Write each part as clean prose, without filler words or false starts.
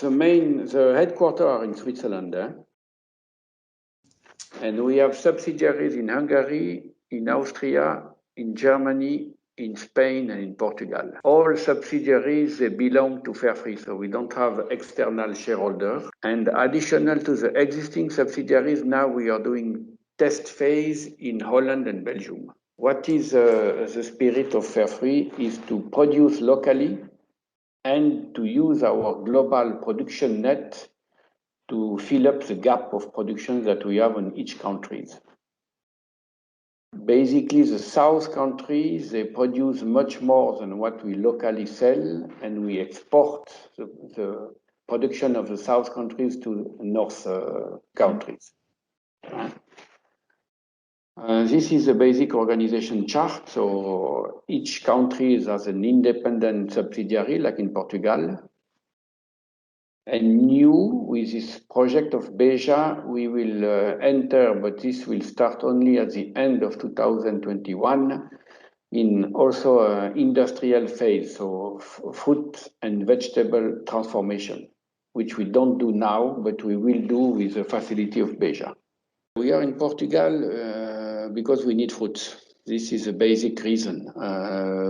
The headquarters are in Switzerland, and we have subsidiaries in Hungary, in Austria, in Germany, in Spain, and in Portugal. All subsidiaries, they belong to Fairfree, so we don't have external shareholders. And additional to the existing subsidiaries, now we are doing test phase in Holland and Belgium. What is the spirit of Fairfree is to produce locally and to use our global production net to fill up the gap of production that we have in each country. Basically, the South countries, they produce much more than what we locally sell, and we export the production of the South countries to North countries. This is a basic organization chart. So each country has an independent subsidiary, like in Portugal. And new, with this project of Beja, we will enter, but this will start only at the end of 2021, in also an industrial phase, so fruit and vegetable transformation, which we don't do now, but we will do with the facility of Beja. We are in Portugal because we need fruits. This is a basic reason.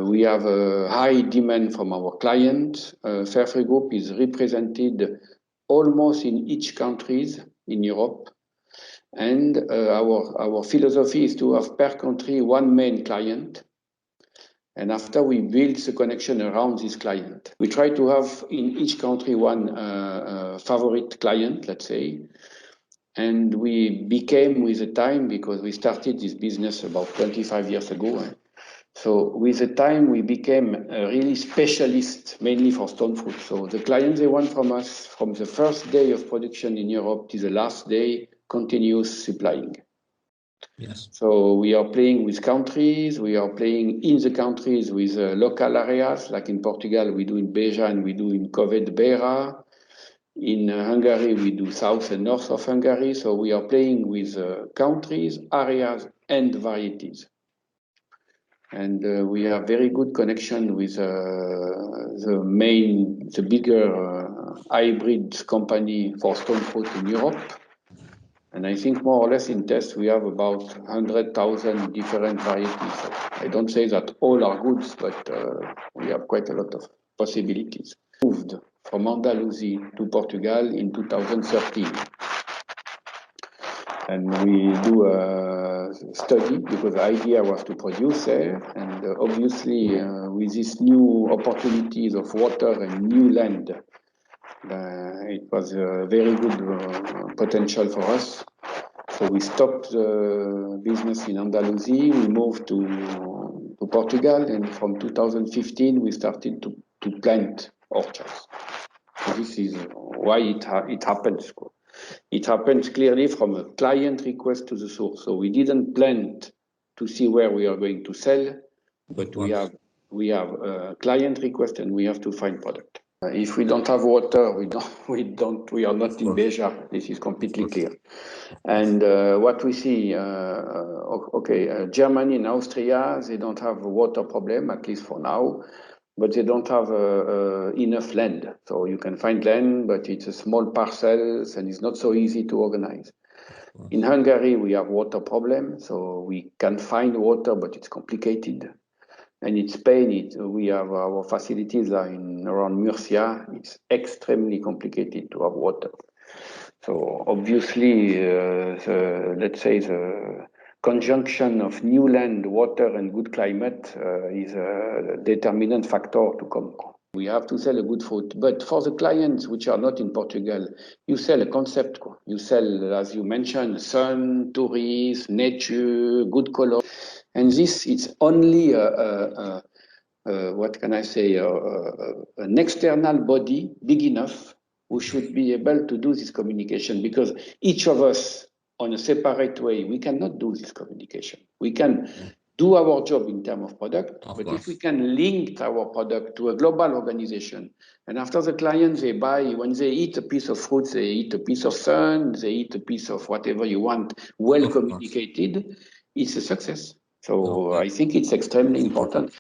We have a high demand from our clients. Fairfree Group is represented almost in each country in Europe. And our philosophy is to have per country one main client. And after we build the connection around this client, we try to have in each country one favorite client, let's say. And we became with the time, because we started this business about 25 years ago. So with the time, we became a really specialist, mainly for stone fruit. So the clients, they want from us, from the first day of production in Europe to the last day, continuous supplying. Yes. So we are playing with countries, we are playing in the countries with local areas, like in Portugal, we do in Beja and we do in Covet Beira. In Hungary, we do south and north of Hungary. So we are playing with countries, areas, and varieties. And we have very good connection with the bigger hybrid company for stone fruit in Europe. And I think more or less in test, we have about 100,000 different varieties. So I don't say that all are good, but we have quite a lot of possibilities. Moved from Andalusia to Portugal in 2013. And we do a study because the idea was to produce there. And obviously, with these new opportunities of water and new land, it was a very good potential for us. So we stopped the business in Andalusia. We moved to Portugal. And from 2015, we started to plant orchards. This is why it happens. It happens clearly from a client request to the source. So we didn't plant to see where we are going to sell, but we have a client request and we have to find product. If we don't have water, we are not in Beja. This is completely clear. And what we see, Germany and Austria, they don't have a water problem, at least for now. But they don't have enough land. So you can find land, but it's a small parcels and it's not so easy to organize. In Hungary, we have water problem, so we can find water, but it's complicated. And in Spain, we have our facilities are around Murcia. It's extremely complicated to have water. So obviously, let's say the conjunction of new land, water, and good climate is a determinant factor to come. We have to sell a good fruit. But for the clients which are not in Portugal, you sell a concept. You sell, as you mentioned, sun, tourism, nature, good color. And this, it's only, what can I say, an external body big enough who should be able to do this communication, because each of us, on a separate way, we cannot do this communication. We can do our job in terms of product, but if we can link our product to a global organization, and after the clients, they buy, when they eat a piece of fruit, they eat a piece of sun, they eat a piece of whatever you want, well communicated, it's a success. So I think it's extremely important.